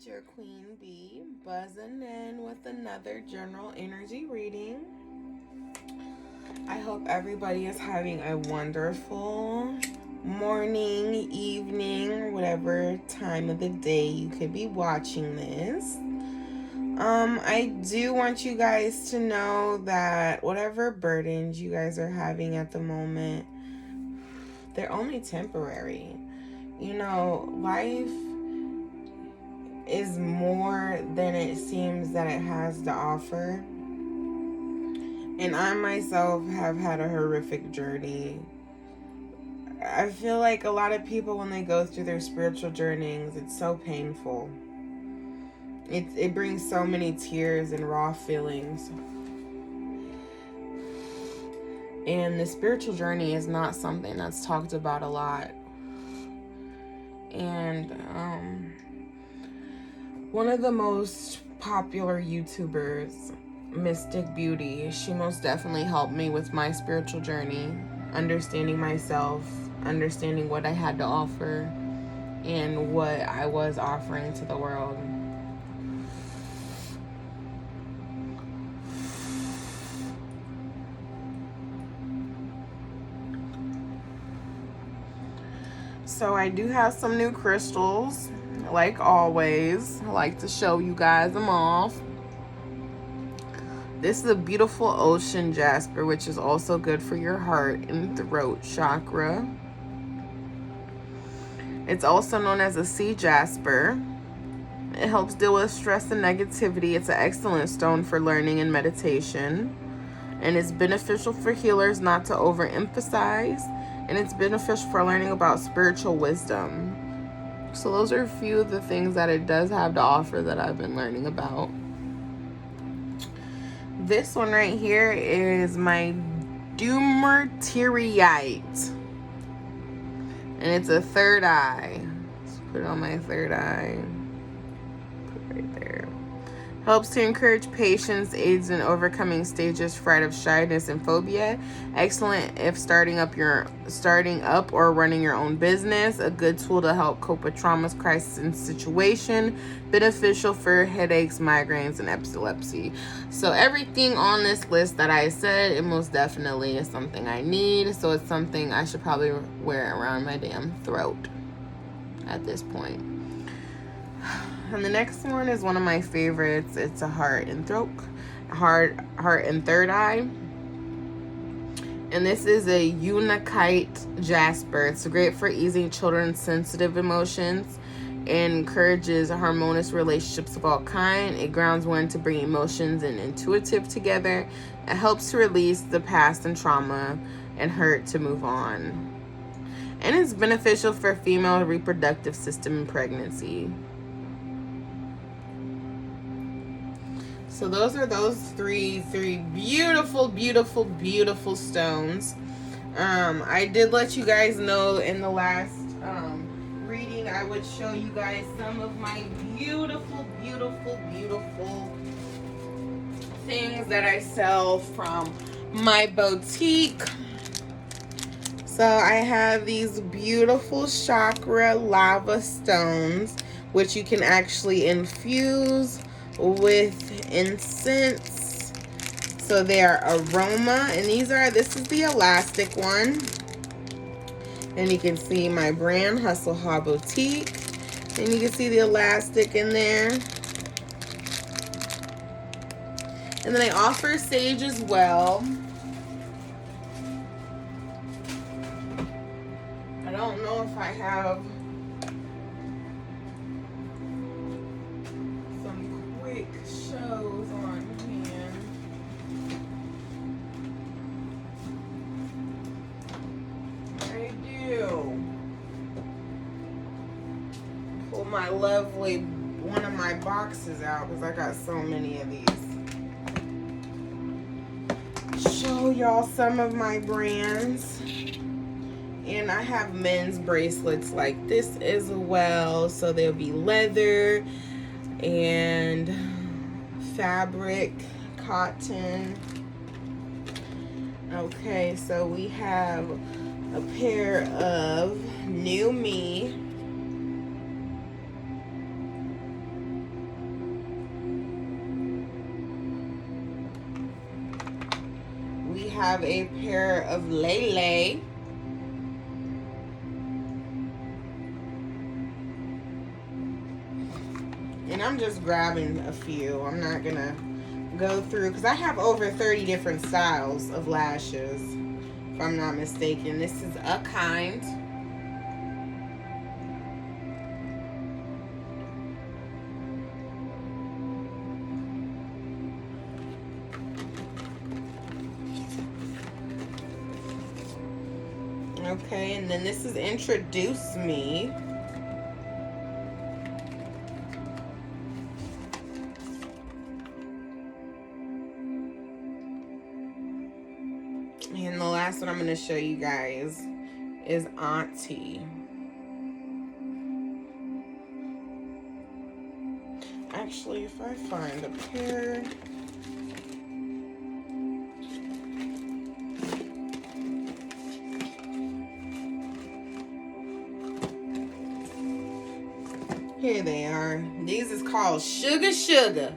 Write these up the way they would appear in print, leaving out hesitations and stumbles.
it's your Queen Bee, buzzing in with another general energy reading. I hope everybody is having a wonderful morning, evening, whatever time of the day you could be watching this. I do want you guys to know that whatever burdens you guys are having at the moment, they're only temporary. You know, life is more than it seems that it has to offer. And I myself have had a horrific journey. I feel like a lot of people, when they go through their spiritual journeys, it's so painful. It brings so many tears and raw feelings. And the spiritual journey is not something that's talked about a lot. And one of the most popular YouTubers, Mystic Beauty, she most definitely helped me with my spiritual journey, understanding myself, understanding what I had to offer, and what I was offering to the world. So I do have some new crystals. Like always, I like to show you guys them off. This is a beautiful ocean jasper, which is also good for your heart and throat chakra. It's also known as a sea jasper. It helps deal with stress and negativity. It's an excellent stone for learning and meditation. And it's beneficial for healers not to overemphasize. And it's beneficial for learning about spiritual wisdom. So those are a few of the things that it does have to offer that I've been learning about. This one right here is my Dumerteriite. And it's a third eye. Let's put it on my third eye. Put it right there. Helps to encourage patience, aids in overcoming stages fright of shyness and phobia. Excellent if starting up or running your own business. A good tool to help cope with traumas, crisis, and situation. Beneficial for headaches, migraines, and epilepsy. So everything on this list that I said, it most definitely is something I need. So it's something I should probably wear around my damn throat at this point. And the next one is one of my favorites. It's a heart and third eye. And this is a Untitled Jasper. It's great for easing children's sensitive emotions. It encourages harmonious relationships of all kind. It grounds one to bring emotions and intuitive together. It helps to release the past and trauma and hurt to move on. And it's beneficial for female reproductive system and pregnancy. So those are those three beautiful, beautiful, beautiful stones. I did let you guys know in the last reading I would show you guys some of my beautiful, beautiful, beautiful things that I sell from my boutique. So I have these beautiful chakra lava stones, which you can actually infuse with incense. So they are aroma, and this is the elastic one. And you can see my brand, Hustle Boutique. And you can see the elastic in there. And then I offer sage as well. I don't know if I have shows on hand. I do. Pull my lovely one of my boxes out because I got so many of these. Show y'all some of my brands. And I have men's bracelets like this as well. So they'll be leather and fabric, cotton. Okay, so we have a pair of New Me have a pair of Lay. And I'm just grabbing a few. I'm not gonna go through, because I have over 30 different styles of lashes, if I'm not mistaken. This is A Kind. Okay, and then this is Introduce Me. And the last one I'm going to show you guys is Auntie. Actually, if I find a pair... Here they are. These is called Sugar Sugar.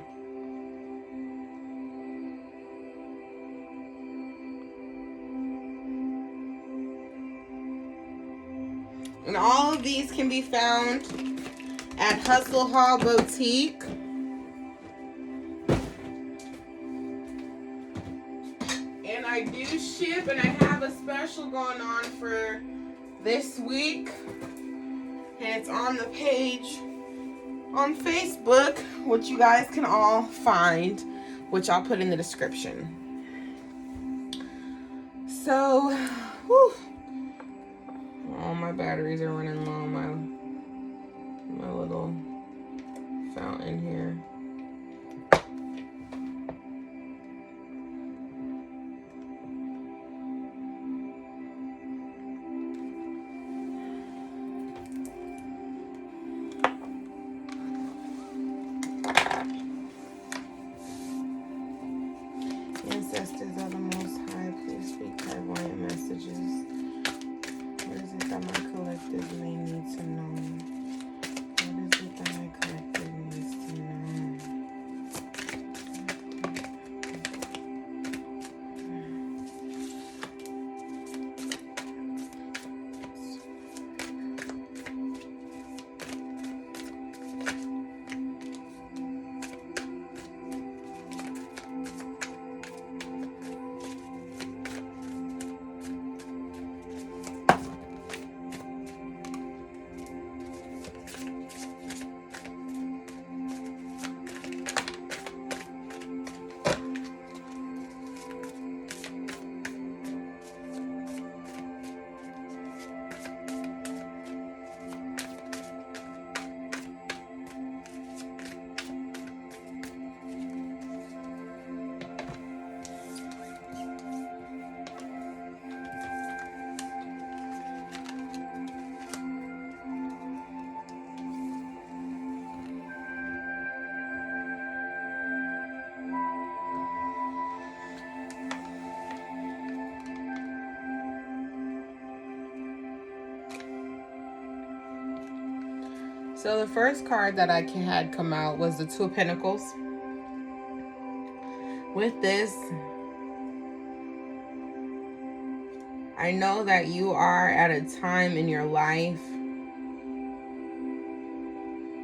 And all of these can be found at Hustle Hall Boutique. And I do ship, and I have a special going on for this week. And it's on the page on Facebook, which you guys can all find, which I'll put in the description. So, whew. Oh, my batteries are running low. My little fountain here. Ancestors of the Most High, please speak clairvoyant messages. What is it that my collective may need to know? What is it that my collective needs to know? So the first card that I had come out was the Two of Pentacles. With this, I know that you are at a time in your life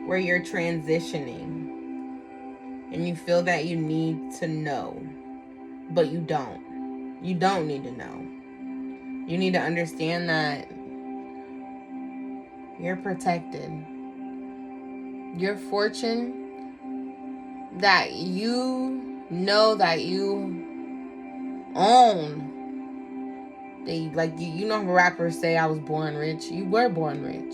where you're transitioning and you feel that you need to know, but you don't. You don't need to know. You need to understand that you're protected. Your fortune that you know that you own. They like you know how rappers say I was born rich. You were born rich.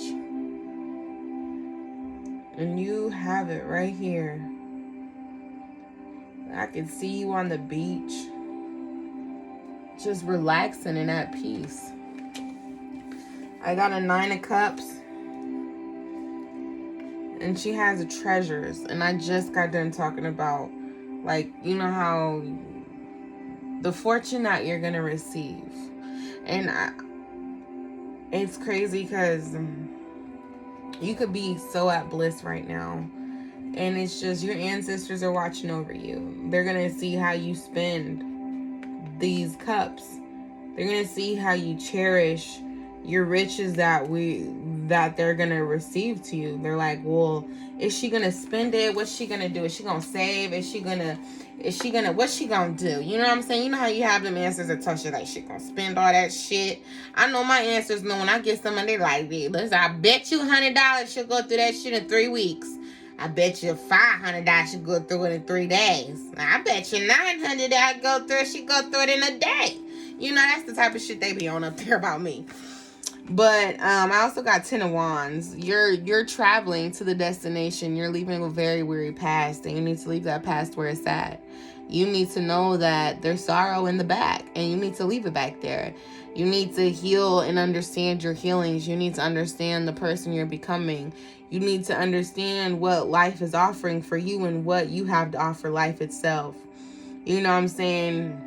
And you have it right here. I can see you on the beach, just relaxing and at peace. I got a 9 of Cups. And she has the treasures. And I just got done talking about, like, you know how the fortune that you're going to receive. And it's crazy because you could be so at bliss right now. And it's just your ancestors are watching over you. They're going to see how you spend these cups. They're going to see how you cherish your riches that they're going to receive to you. They're like, well, is she going to spend it? What's she going to do? Is she going to save? What's she going to do? You know what I'm saying? You know how you have them answers that tell you like, she going to spend all that shit. I know my answers know when I get someone, they like, listen, I bet you $100 she'll go through that shit in 3 weeks. I bet you $500 she'll go through it in 3 days. I bet you $900 go through it, she go through it in a day. You know, that's the type of shit they be on up there about me. But I also got 10 of Wands. You're traveling to the destination. You're leaving a very weary past, and you need to leave that past where it's at. You need to know that there's sorrow in the back, and you need to leave it back there. You need to heal and understand your healings. You need to understand the person you're becoming. You need to understand what life is offering for you and what you have to offer life itself. You know what I'm saying?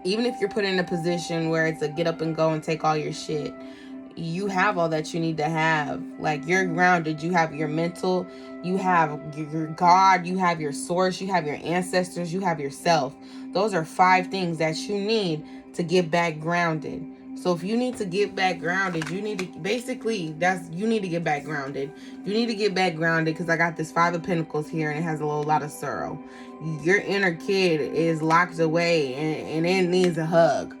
Even if you're put in a position where it's a get up and go and take all your shit, you have all that you need to have. Like, you're grounded. You have your mental, you have your God, you have your source, you have your ancestors, you have yourself. Those are 5 things that you need to get back grounded. So if you need to get back grounded, you need to you need to get back grounded. You need to get back grounded because I got this 5 of Pentacles here and it has a lot of sorrow. Your inner kid is locked away and it needs a hug.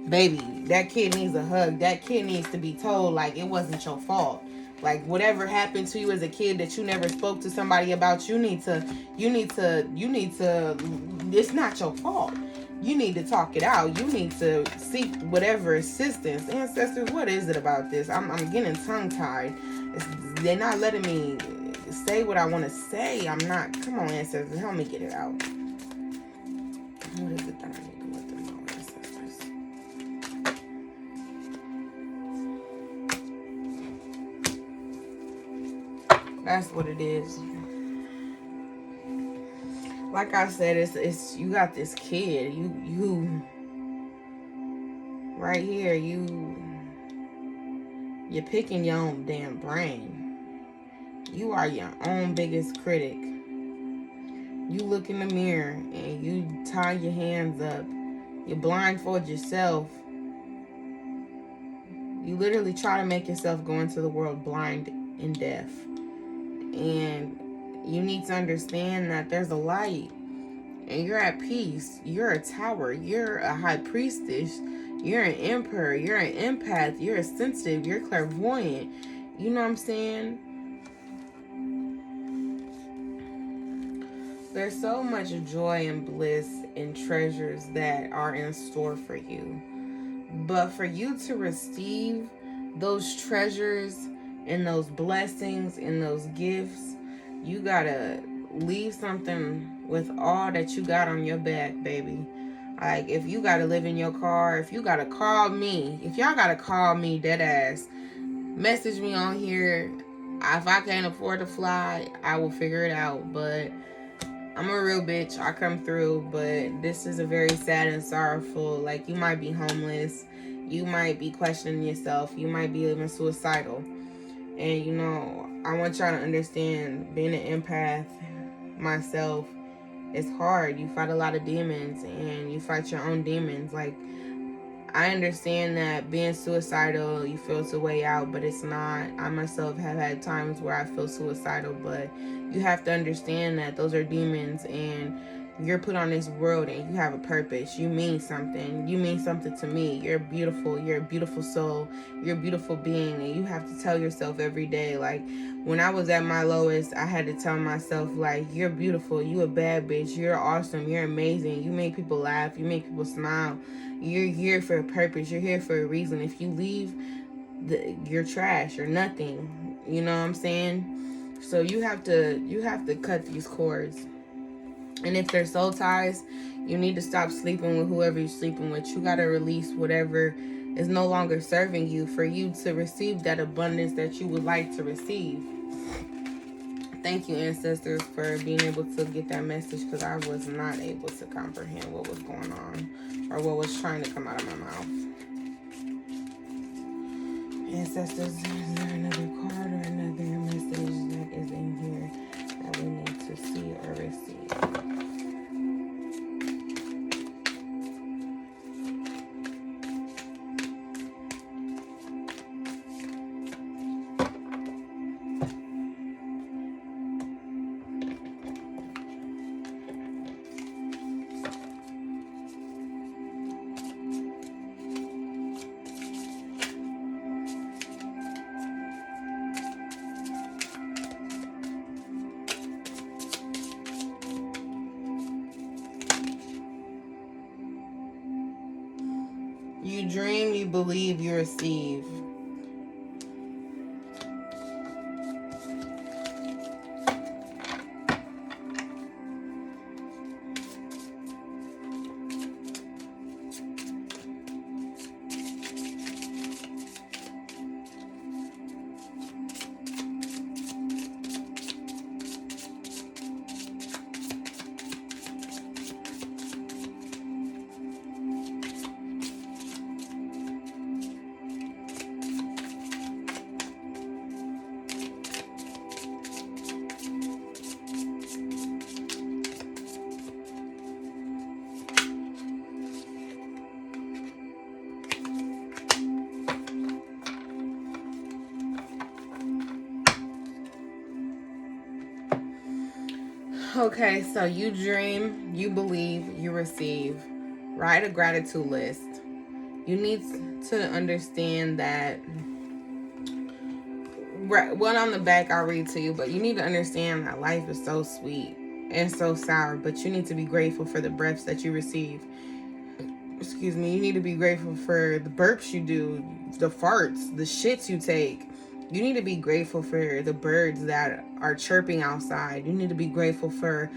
Baby, that kid needs a hug. That kid needs to be told, like, it wasn't your fault. Like, whatever happened to you as a kid that you never spoke to somebody about, you need to, it's not your fault. You need to talk it out. You need to seek whatever assistance. Ancestors, what is it about this? I'm getting tongue-tied. They're not letting me say what I want to say. I'm not. Come on, ancestors, help me get it out. What is it that I need to let them know, ancestors? That's what it is. Like I said, it's you got this kid. You right here, you're picking your own damn brain. You are your own biggest critic. You look in the mirror and you tie your hands up. You blindfold yourself. You literally try to make yourself go into the world blind and deaf. And you need to understand that there's a light and you're at peace. You're a tower. You're a high priestess. You're an emperor. You're an empath. You're a sensitive. You're clairvoyant. You know what I'm saying? There's so much joy and bliss and treasures that are in store for you. But for you to receive those treasures and those blessings and those gifts, you gotta leave something with all that you got on your back, baby. Like, if you gotta live in your car, if you gotta call me, if y'all gotta call me dead ass, message me on here. If I can't afford to fly, I will figure it out. But I'm a real bitch. I come through. But this is a very sad and sorrowful. Like, you might be homeless. You might be questioning yourself. You might be even suicidal. And, you know, I want y'all to understand, being an empath myself, it's hard. You fight a lot of demons and you fight your own demons. Like, I understand that being suicidal, you feel it's a way out, but it's not. I myself have had times where I feel suicidal, but you have to understand that those are demons and you're put on this world and you have a purpose. You mean something. You mean something to me. You're beautiful. You're a beautiful soul. You're a beautiful being. And you have to tell yourself every day. Like, when I was at my lowest, I had to tell myself, like, you're beautiful. You a bad bitch. You're awesome. You're amazing. You make people laugh. You make people smile. You're here for a purpose. You're here for a reason. If you leave, you're trash or nothing. You know what I'm saying? So you have to cut these cords. And if they're soul ties, you need to stop sleeping with whoever you're sleeping with. You got to release whatever is no longer serving you for you to receive that abundance that you would like to receive. Thank you, ancestors, for being able to get that message, because I was not able to comprehend what was going on or what was trying to come out of my mouth. Ancestors, is there another card or another message that is in here that we need to see or receive? you dream, you believe, you receive. Okay, so you dream, you believe, you receive. Write a gratitude list. You need to understand that, one on the back I'll read to you, but you need to understand that life is so sweet and so sour, but you need to be grateful for the breaths that you receive. Excuse me, you need to be grateful for the burps you do, the farts, the shits you take. You need to be grateful for the birds that are chirping outside. You need to be grateful for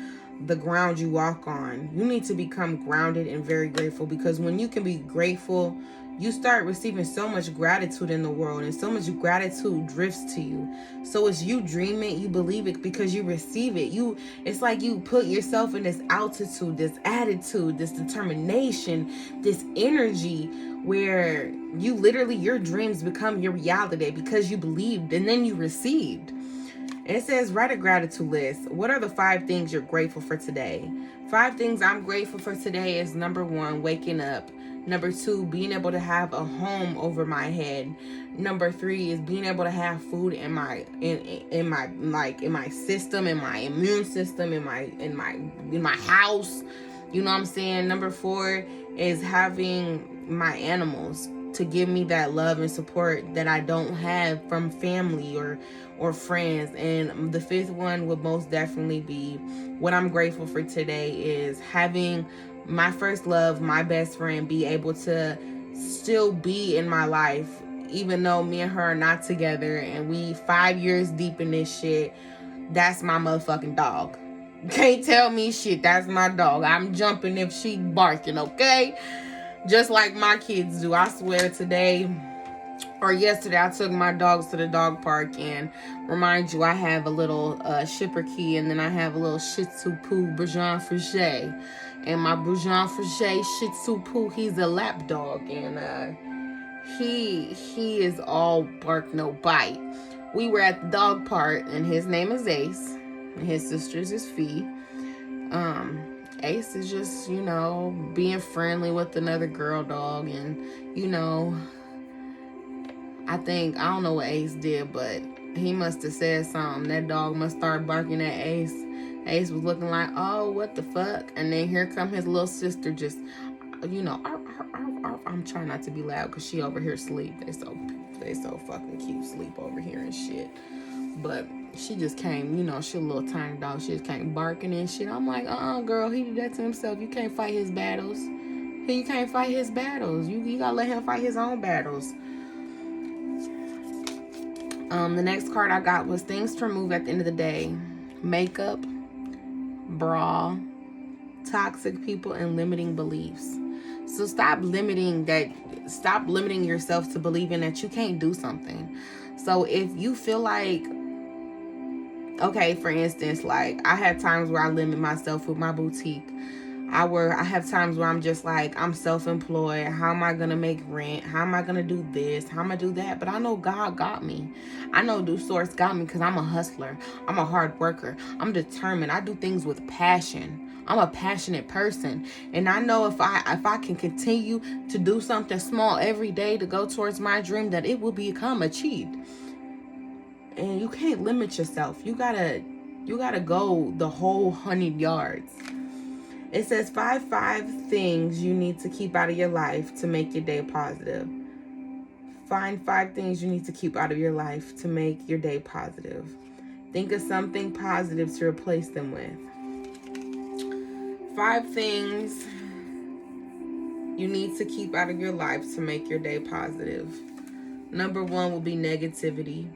the ground you walk on. You need to become grounded and very grateful, because when you can be grateful, you start receiving so much gratitude in the world, and so much gratitude drifts to you. So it's you dream it, you believe it, because you receive it. It's like you put yourself in this altitude, this attitude, this determination, this energy, where you literally, your dreams become your reality because you believed and then you received. And it says, write a gratitude list. What are the 5 things you're grateful for today? 5 things I'm grateful for today is: number 1, waking up. Number 2, being able to have a home over my head. Number 3 is being able to have food in my system, in my immune system, in my house. You know what I'm saying? Number 4 is having my animals to give me that love and support that I don't have from family or friends. And the 5th one would most definitely be, what I'm grateful for today is having my first love, my best friend, be able to still be in my life, even though me and her are not together and we 5 years deep in this shit. That's my motherfucking dog. Can't tell me shit. That's my dog. I'm jumping if she barking, okay? Just like my kids do. I swear, today or yesterday, I took my dogs to the dog park, and remind you, I have a little shipper key, and then I have a little Shih Tzu Poo Bourgeon Frichet. And my Bourgeon Frichet Shih Tzu Poo, he's a lap dog, and he is all bark, no bite. We were at the dog park, and his name is Ace, and his sister's is Fee. Ace is just, being friendly with another girl dog, and, I don't know what Ace did, but he must have said something. That dog must start barking at Ace. Ace was looking like, oh, what the fuck? And then here come his little sister, just, I'm trying not to be loud because she over here sleep. They so fucking cute, sleep over here and shit. But she just came, she a little tiny dog. She just came barking and shit. I'm like, girl, he did that to himself. You can't fight his battles. You can't fight his battles. You gotta let him fight his own battles. The next card I got was things to remove at the end of the day: makeup, bra, toxic people, and limiting beliefs. So stop limiting yourself to believing that you can't do something. So if you feel like, okay, for instance, like I had times where I limit myself with my boutique. I have times where I'm just like, I'm self-employed. How am I going to make rent? How am I going to do this? How am I do that? But I know God got me. I know the source got me because I'm a hustler. I'm a hard worker. I'm determined. I do things with passion. I'm a passionate person. And I know if I can continue to do something small every day to go towards my dream, that it will become achieved. And you can't limit yourself. You gotta go the whole 100 yards. It says five things you need to keep out of your life to make your day positive. Find 5 things you need to keep out of your life to make your day positive. Think of something positive to replace them with. 5 things you need to keep out of your life to make your day positive. Number 1 will be negativity.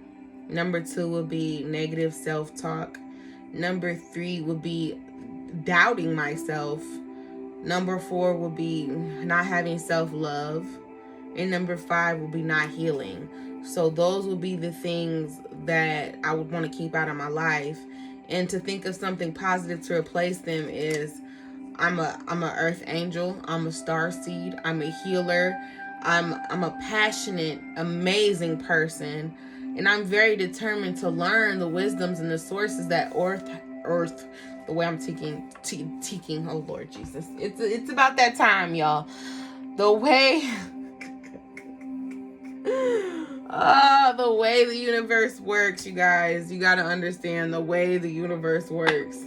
Number 2 will be negative self-talk. Number 3 will be doubting myself. Number 4 will be not having self-love. And number 5 will be not healing. So those will be the things that I would want to keep out of my life. And to think of something positive to replace them is I'm a earth angel. I'm a star seed. I'm a healer. I'm a passionate, amazing person. And I'm very determined to learn the wisdoms and the sources that earth, the way I'm teaching, oh Lord Jesus. It's about that time, y'all. The way the way the universe works, you guys. You got to understand the way the universe works.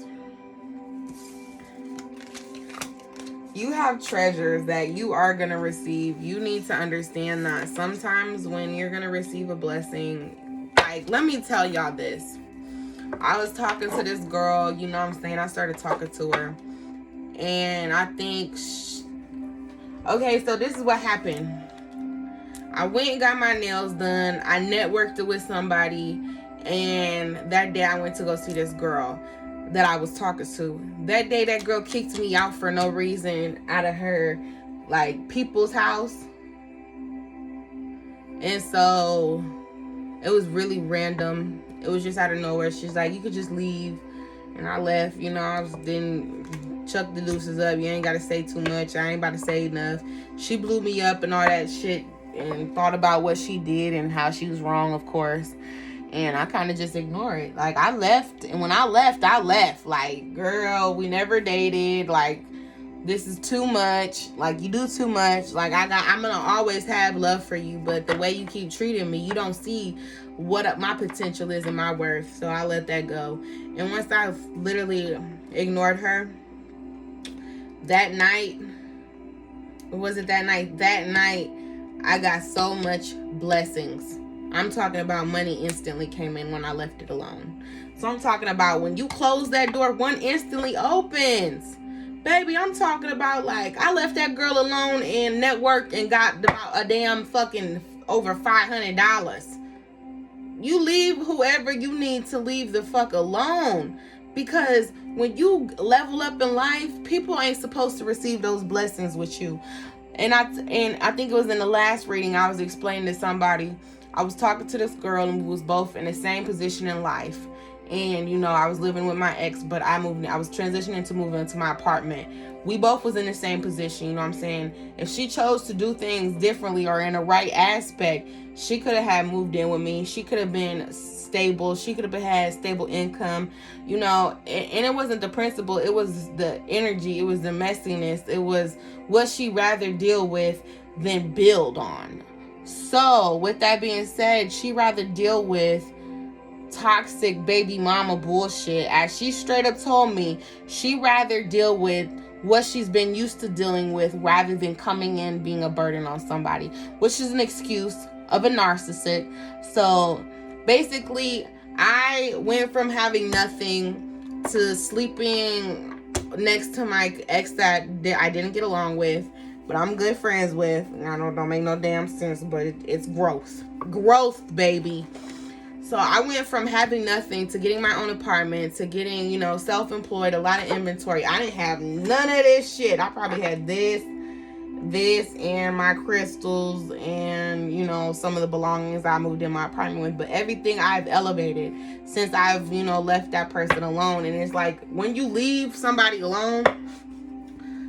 You have treasures that you are going to receive. You need to understand that sometimes when you're going to receive a blessing, like, let me tell y'all this. I was talking to this girl, you know what I'm saying? I started talking to her. And I think, okay, so this is what happened. I went and got my nails done. I networked with somebody. And that day I went to go see this girl that I was talking to. That day that girl kicked me out for no reason out of her, like, people's house. And so it was really random. It was just out of nowhere. She's like, you could just leave. And I left. You know, I didn't chuck the deuces up. You ain't got to say too much. I ain't about to say enough. She blew me up and all that shit and thought about what she did and how she was wrong, of course. And I kind of just ignored it. Like, I left. And when I left. Like, girl, we never dated. Like, this is too much. Like, you do too much. Like, I'm going to always have love for you. But the way you keep treating me, you don't see what my potential is and my worth. So I let that go. And once I literally ignored her, that night, or was it that night? That night, I got so much blessings. I'm talking about money instantly came in when I left it alone. So I'm talking about when you close that door, one instantly opens. Baby, I'm talking about, like, I left that girl alone and networked and got about a damn fucking over $500. You leave whoever you need to leave the fuck alone. Because when you level up in life, people ain't supposed to receive those blessings with you. And I think it was in the last reading I was explaining to somebody. I was talking to this girl and we was both in the same position in life. And, you know, I was living with my ex, but I was transitioning to moving into my apartment. We both was in the same position, you know what I'm saying? If she chose to do things differently or in the right aspect, she could have had moved in with me. She could have been stable. She could have had stable income, you know. And it wasn't the principle. It was the energy. It was the messiness. It was what she rather deal with than build on. So, with that being said, she rather deal with toxic baby mama bullshit. As she straight up told me, she rather deal with what she's been used to dealing with rather than coming in being a burden on somebody, which is an excuse of a narcissist. So, basically, I went from having nothing to sleeping next to my ex that I didn't get along with, but I'm good friends with. I don't make no damn sense, but it's growth. Growth, baby. So I went from having nothing to getting my own apartment to getting, you know, self-employed, a lot of inventory. I didn't have none of this shit. I probably had this, and my crystals and, you know, some of the belongings I moved in my apartment with. But everything I've elevated since I've, you know, left that person alone. And it's like, when you leave somebody alone,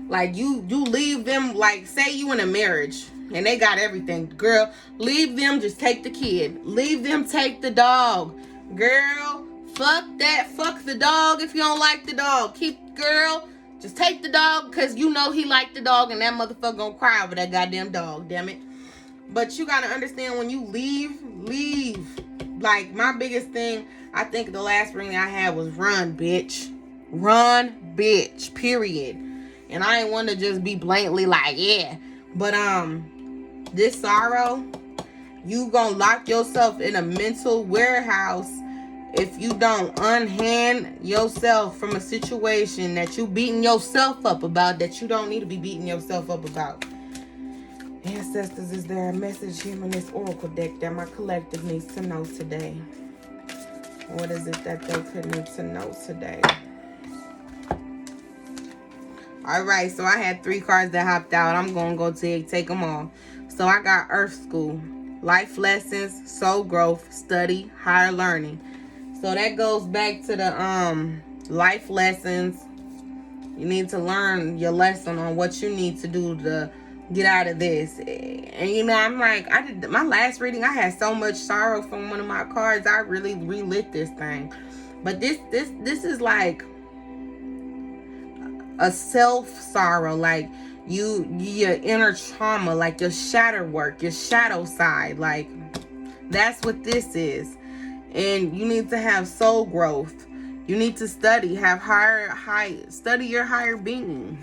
like, you leave them, like, say you in a marriage and they got everything. Girl, leave them, just take the kid. Leave them, take the dog. Girl, fuck that. Fuck the dog if you don't like the dog. Just take the dog because you know he liked the dog and that motherfucker gonna cry over that goddamn dog, damn it. But you gotta understand, when you leave. Like, my biggest thing, I think the last ring I had was run, bitch. Run, bitch, period. And I ain't want to just be blatantly like, yeah. But, this sorrow, you gonna lock yourself in a mental warehouse if you don't unhand yourself from a situation that you beating yourself up about, that you don't need to be beating yourself up about. Ancestors, is there a message here in this oracle deck that my collective needs to know today? What is it that they could need to know today? All right, so I had 3 cards that hopped out. I'm going to go take them all. So I got Earth School, Life Lessons, Soul Growth, Study, Higher Learning. So that goes back to the life lessons. You need to learn your lesson on what you need to do to get out of this. And you know, I'm like, I did my last reading, I had so much sorrow from one of my cards. I really relit this thing. But this is like a self sorrow, like your inner trauma, like your shadow work, your shadow side. Like that's what this is. And you need to have soul growth. You need to study, have study your higher being.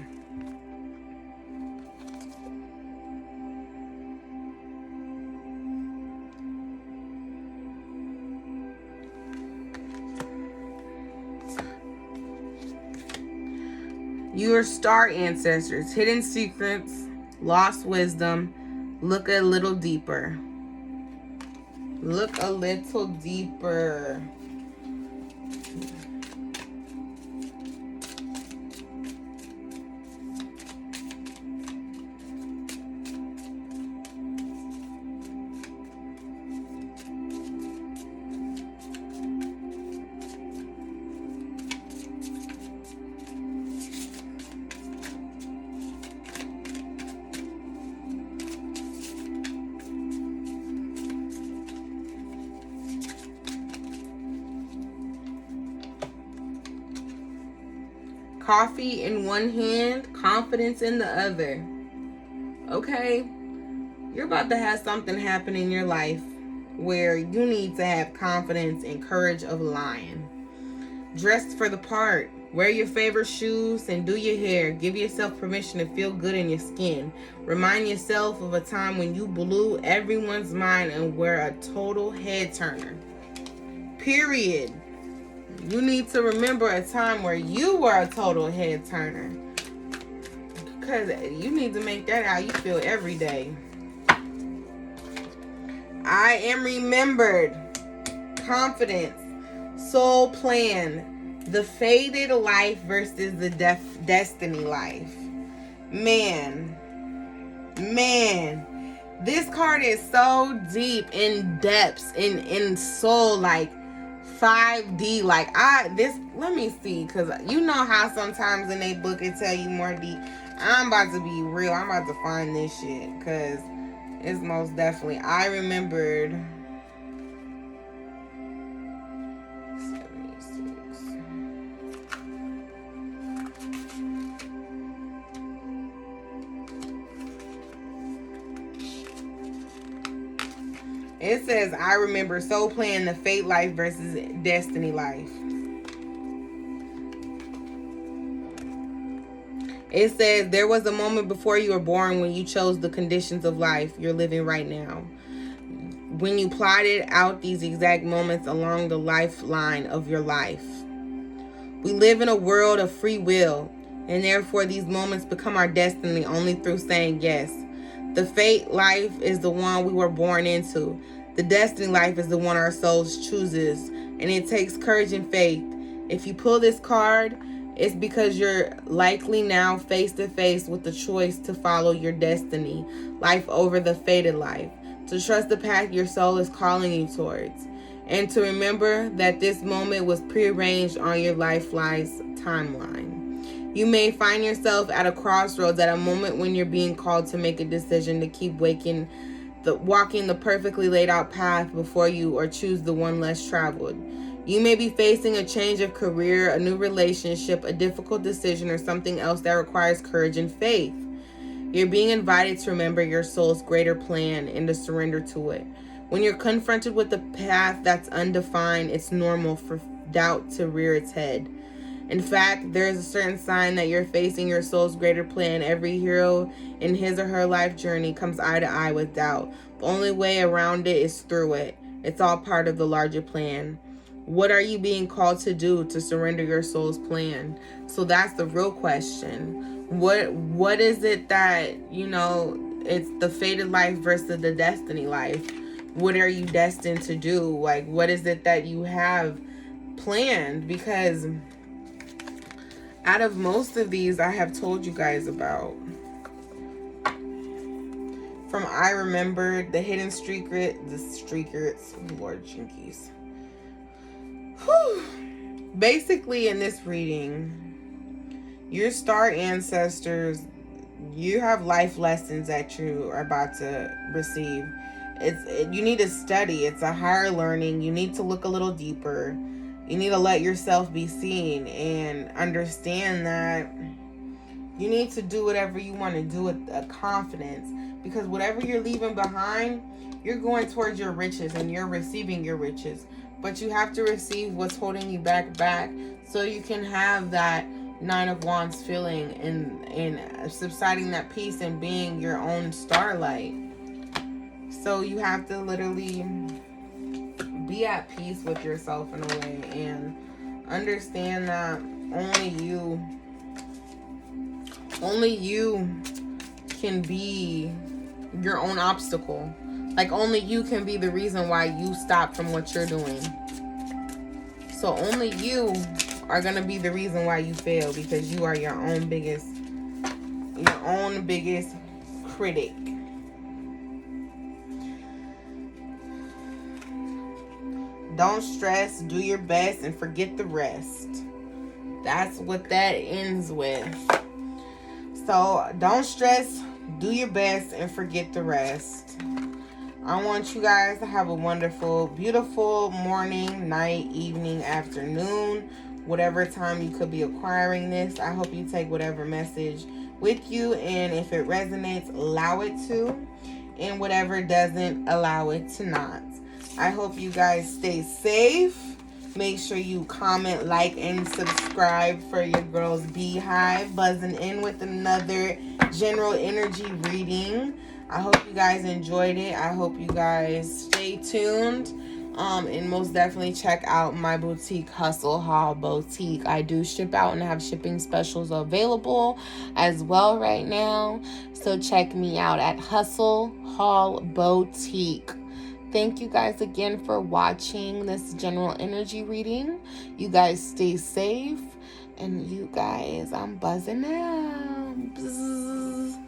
Your star ancestors, hidden secrets, lost wisdom. Look a little deeper. Look a little deeper. Coffee in one hand, confidence in the other. Okay, you're about to have something happen in your life where you need to have confidence and courage of a lion. Dress for the part. Wear your favorite shoes and do your hair. Give yourself permission to feel good in your skin. Remind yourself of a time when you blew everyone's mind and were a total head turner. Period. You need to remember a time where you were a total head turner. Because you need to make that how you feel every day. I am remembered. Confidence. Soul plan. The faded life versus the destiny life. Man. This card is so deep in depths, in soul, like 5D, like let me see, because you know how sometimes in a book it tell you more deep. I'm about to be real. I'm about to find this shit, because it's most definitely, I remembered 76. It says, I remember soul playing the fate life versus destiny life. It says, there was a moment before you were born when you chose the conditions of life you're living right now. When you plotted out these exact moments along the lifeline of your life. We live in a world of free will, and therefore these moments become our destiny only through saying yes. The fate life is the one we were born into. The destiny life is the one our souls chooses, and it takes courage and faith. If you pull this card, it's because you're likely now face to face with the choice to follow your destiny, life over the fated life, to trust the path your soul is calling you towards, and to remember that this moment was prearranged on your lifeline's timeline. You may find yourself at a crossroads at a moment when you're being called to make a decision to keep walking the perfectly laid out path before you or choose the one less traveled. You may be facing a change of career, a new relationship, a difficult decision, or something else that requires courage and faith. You're being invited to remember your soul's greater plan and to surrender to it. When you're confronted with a path that's undefined, it's normal for doubt to rear its head. In fact, there is a certain sign that you're facing your soul's greater plan. Every hero in his or her life journey comes eye to eye with doubt. The only way around it is through it. It's all part of the larger plan. What are you being called to do to surrender your soul's plan? So that's the real question. What is it that, it's the fated life versus the destiny life. What are you destined to do? Like, what is it that you have planned? Because out of most of these, I have told you guys about. From I Remember, the Hidden Streakers, Lord Jinkies. Basically, in this reading, your star ancestors, you have life lessons that you are about to receive. You need to study. It's a higher learning. You need to look a little deeper. You need to let yourself be seen and understand that you need to do whatever you want to do with confidence, because whatever you're leaving behind, you're going towards your riches and you're receiving your riches. But you have to receive what's holding you back so you can have that Nine of Wands feeling and subsiding that peace and being your own starlight. So you have to literally be at peace with yourself in a way and understand that only you can be your own obstacle. Like, only you can be the reason why you stop from what you're doing. So only you are going to be the reason why you fail, because you are your own biggest critic. Don't stress, do your best, and forget the rest. That's what that ends with. So don't stress, do your best, and forget the rest. I want you guys to have a wonderful, beautiful morning, night, evening, afternoon, whatever time you could be acquiring this. I hope you take whatever message with you, and if it resonates, allow it to, and whatever doesn't, allow it to not. I hope you guys stay safe. Make sure you comment, like, and subscribe for your girl's beehive, buzzing in with another general energy reading. I hope you guys enjoyed it. I hope you guys stay tuned. And most definitely check out my boutique, Hustle Haul Boutique. I do ship out and have shipping specials available as well right now. So check me out at Hustle Haul Boutique. Thank you guys again for watching this general energy reading. You guys stay safe. And you guys, I'm buzzing out. Bzz.